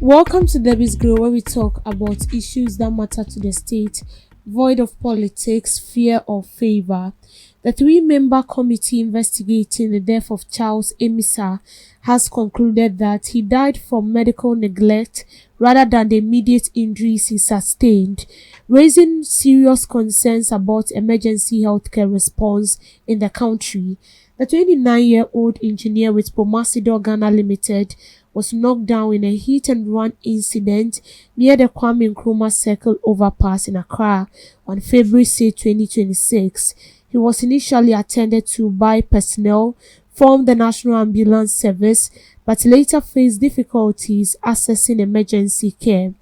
Welcome to Debbie's Grow, where we talk about issues that matter to the state, void of politics, fear, or favor. The three-member committee investigating the death of Charles Amissah has concluded that he died from medical neglect rather than the immediate injuries he sustained, raising serious concerns about emergency healthcare response in the country. The 29-year-old engineer with Promasidor Ghana Limited was knocked down in a hit-and-run incident near the Kwame Nkrumah Circle overpass in Accra on February 6, 2026. He was initially attended to by personnel from the National Ambulance Service, but later faced difficulties accessing emergency care.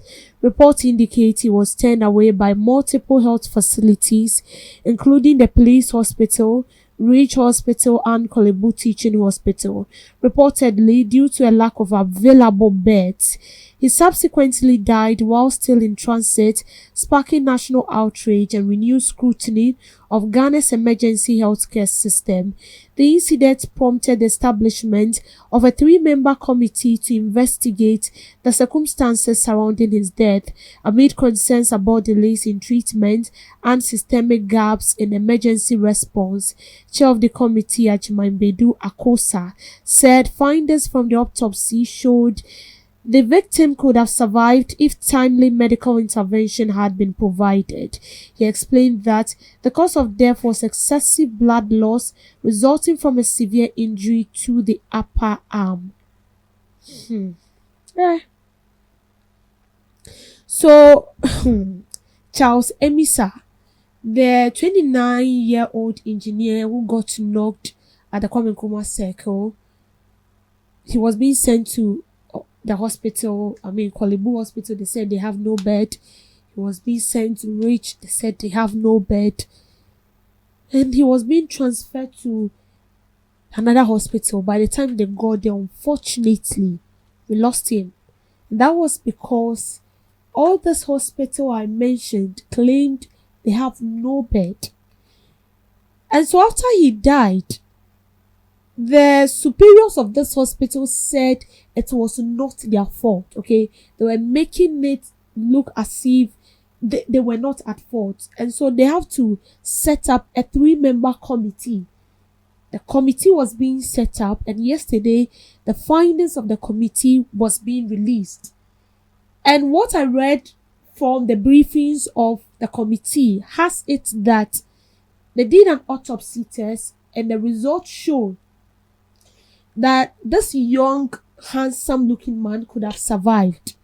Reports indicate he was turned away by multiple health facilities, including the police hospital, Ridge Hospital and Kolebu Teaching Hospital, reportedly due to a lack of available beds. He subsequently died while still in transit, sparking national outrage and renewed scrutiny of Ghana's emergency healthcare system. The incident prompted the establishment of a three-member committee to investigate the circumstances surrounding his death, amid concerns about delays in treatment and systemic gaps in emergency response. Chair of the committee, Akosa, said findings from the autopsy showed the victim could have survived if timely medical intervention had been provided. He explained that the cause of death was excessive blood loss resulting from a severe injury to the upper arm. So, Charles Amissah, the 29-year-old engineer who got knocked at the Kwame Nkrumah Circle, he was being sent to the hospital, Kolebu Hospital. They said they have no bed. He was being sent to Rich. They said they have no bed. And he was being transferred to another hospital. By the time they got there, unfortunately, we lost him. And that was because all this hospital I mentioned claimed they have no bed. And so after he died, the superiors of this hospital said it was not their fault, okay? They were making it look as if they were not at fault. And so they have to set up a three-member committee. The committee was being set up, and yesterday the findings of the committee was being released. And what I read from the briefings of the committee has it that they did an autopsy test, and the results showed that this young, handsome-looking man could have survived.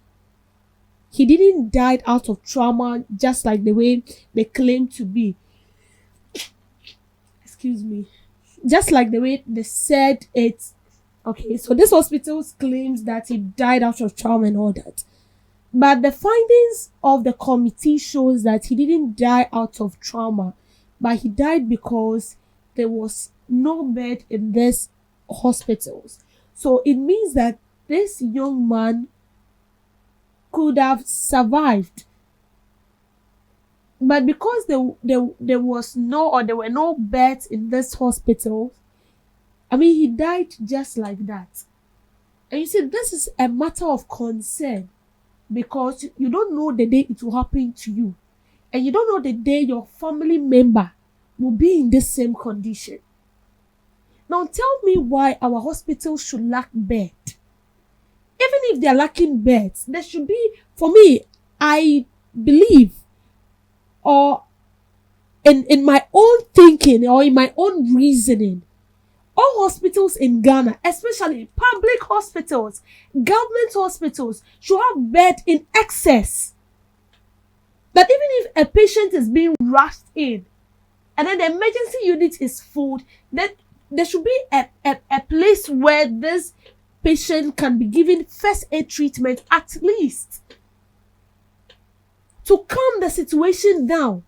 He didn't die out of trauma, just like the way they claim to be. Excuse me. Just like the way they said it. Okay, so this hospital claims that he died out of trauma and all that. But the findings of the committee shows that he didn't die out of trauma, but he died because there was no bed in this hospitals. So it means that this young man could have survived, but because there was no, or there were no beds in this hospital, he died just like that. And you see, this is a matter of concern, because you don't know the day it will happen to you, and you don't know the day your family member will be in the same condition. Now tell me why our hospitals should lack bed. Even if they are lacking beds, there should be, for me, I believe, or in my own thinking, or in my own reasoning, all hospitals in Ghana, especially public hospitals, government hospitals, should have bed in excess. That even if a patient is being rushed in, and then the emergency unit is full, then there should be a place where this patient can be given first aid treatment, at least, to calm the situation down.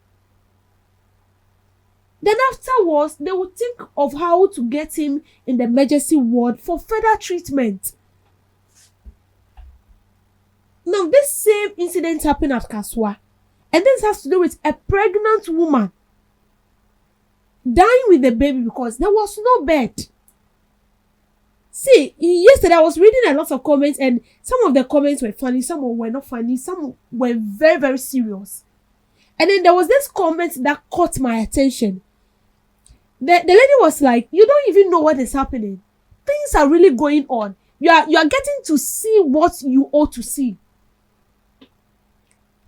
Then afterwards, they will think of how to get him in the emergency ward for further treatment. Now, this same incident happened at Kaswa, and this has to do with a pregnant woman dying with the baby because there was no bed. See, yesterday I was reading a lot of comments, and some of the comments were funny, some were not funny, some were very, very serious. And then there was this comment that caught my attention. The lady was like, "You don't even know what is happening. Things are really going on. You are getting to see what you ought to see.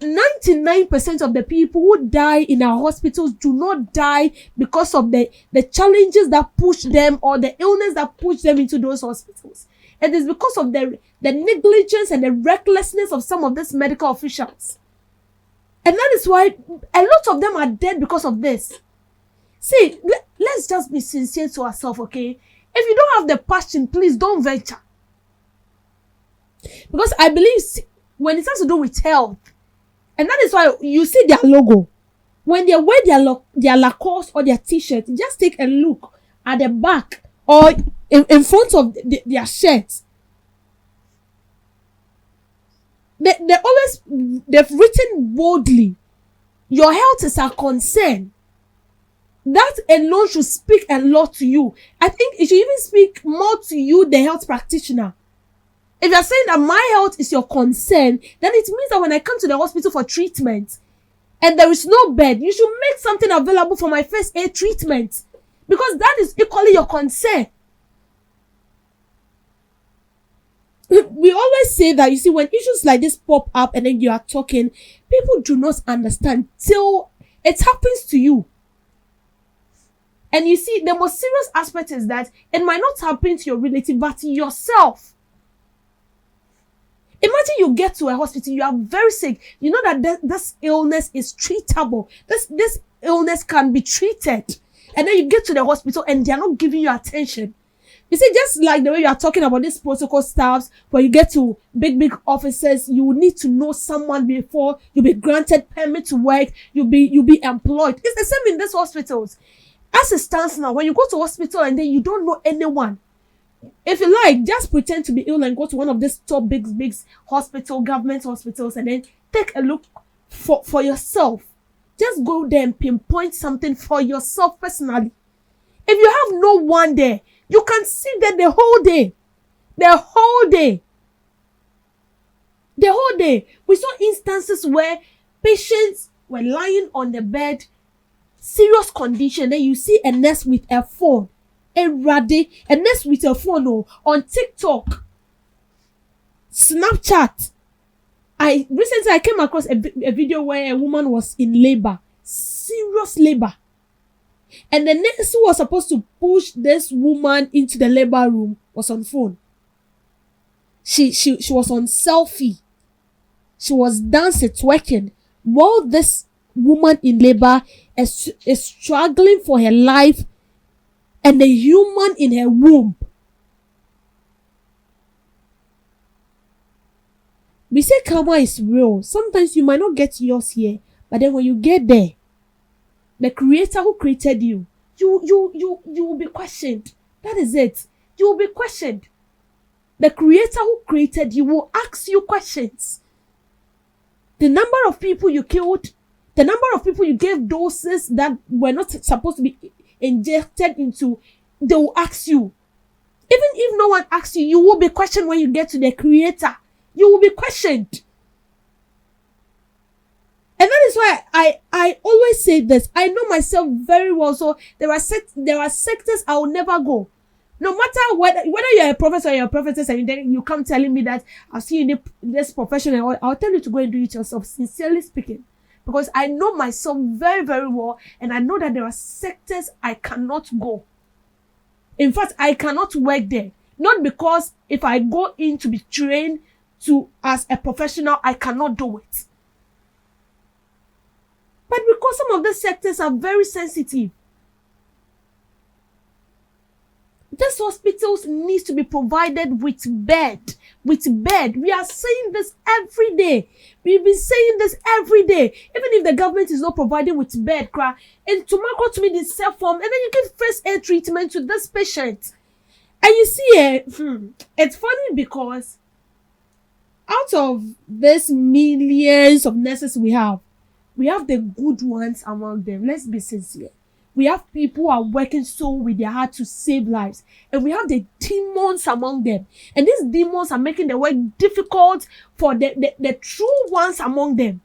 99% of the people who die in our hospitals do not die because of the challenges that push them or the illness that push them into those hospitals. It is because of the negligence and the recklessness of some of these medical officials. And that is why a lot of them are dead because of this. See, let's just be sincere to ourselves, okay? If you don't have the passion, please don't venture. Because I believe when it has to do with health, and that is why you see their logo. When they wear their Lacoste or their t-shirt, just take a look at the back or in front of their shirts. They've written boldly, "Your health is our concern." That alone should speak a lot to you. I think it should even speak more to you, the health practitioner. If you're saying that my health is your concern, then it means that when I come to the hospital for treatment and there is no bed, you should make something available for my first aid treatment, because that is equally your concern. We always say that, you see, when issues like this pop up and then you are talking, people do not understand till it happens to you. And you see, the most serious aspect is that it might not happen to your relative, but to yourself. Imagine you get to a hospital, you are very sick. You know that this illness is treatable. This illness can be treated. And then you get to the hospital and they are not giving you attention. You see, just like the way you are talking about these protocol staffs, when you get to big offices, you will need to know someone before you be granted permit to work, you'll be employed. It's the same in these hospitals. As it stands now, when you go to hospital and then you don't know anyone, if you like, just pretend to be ill and go to one of these top big hospital, government hospitals, and then take a look for yourself. Just go there and pinpoint something for yourself personally. If you have no one there, you can sit there the whole day. The whole day. The whole day. We saw instances where patients were lying on the bed, serious condition, then you see a nurse with a phone. A nurse with a phone on TikTok, Snapchat. Recently I came across a video where a woman was in labor, serious labor. And the nurse who was supposed to push this woman into the labor room was on phone. She was on selfie. She was dancing, twerking, while this woman in labor is struggling for her life and the human in her womb. We say karma is real. Sometimes you might not get yours here, but then when you get there, the creator who created you, you will be questioned. That is it. You will be questioned. The creator who created you will ask you questions. The number of people you killed, the number of people you gave doses that were not supposed to be injected into, they will ask you. Even if no one asks you, you will be questioned when you get to the creator. You will be questioned. And that is why I always say this. I know myself very well. So there are sectors I will never go. No matter whether you're a prophet or you're a prophetess, and then you come telling me that I've seen you in this profession, and I'll tell you to go and do it yourself, sincerely speaking. Because I know myself very, very well, and I know that there are sectors I cannot go. In fact, I cannot work there. Not because if I go in to be trained as a professional, I cannot do it. But because some of these sectors are very sensitive. These hospitals need to be provided with bed. With bed. We are saying this every day. We've been saying this every day. Even if the government is not providing with bed, and tomorrow to me this cell form, and then you give first aid treatment to this patient. And you see, it's funny because out of these millions of nurses we have the good ones among them. Let's be sincere. We have people who are working so with their heart to save lives. And we have the demons among them. And these demons are making the work difficult for the true ones among them.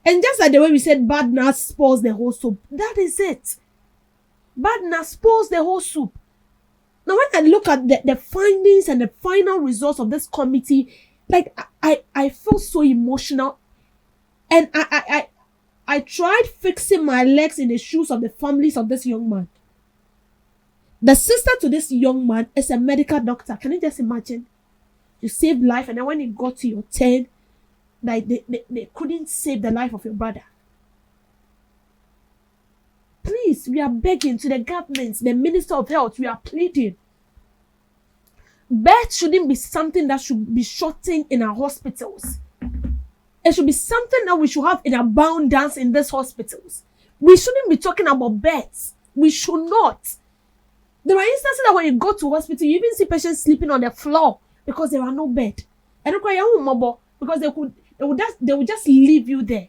And just like the way we said, bad nurse spoils the whole soup. That is it. Bad nurse spoils the whole soup. Now, when I look at the findings and the final results of this committee, like, I feel so emotional. And I tried fixing my legs in the shoes of the families of this young man. The sister to this young man is a medical doctor. Can you just imagine? You saved life, and then when it got to your turn, like they couldn't save the life of your brother. Please, we are begging to the government, the Minister of Health, we are pleading. Birth shouldn't be something that should be shortened in our hospitals. It should be something that we should have in abundance in these hospitals. We shouldn't be talking about beds. We should not. There are instances that when you go to hospital, you even see patients sleeping on the floor because there are no bed. And because they would just leave you there.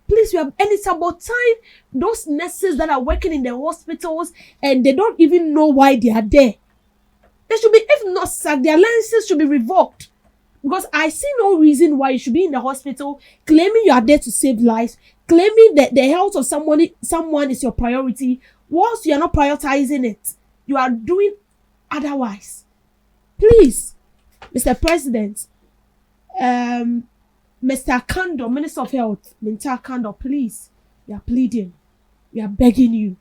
Please, and it's about time those nurses that are working in the hospitals and they don't even know why they are there. They should be, if not sacked, their licenses should be revoked. Because I see no reason why you should be in the hospital claiming you are there to save lives, claiming that the health of someone is your priority, whilst you are not prioritizing it. You are doing otherwise. Please, Mr. President, Mr. Kando, Minister of Health, Mr. Kando, please, we are pleading. We are begging you.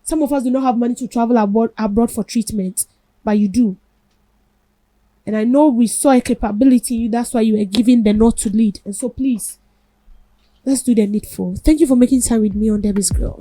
Some of us do not have money to travel abroad for treatment, but you do. And I know we saw a capability in you. That's why you were given the nod to lead. And so please, let's do the needful. Thank you for making time with me on Debbie's Girl.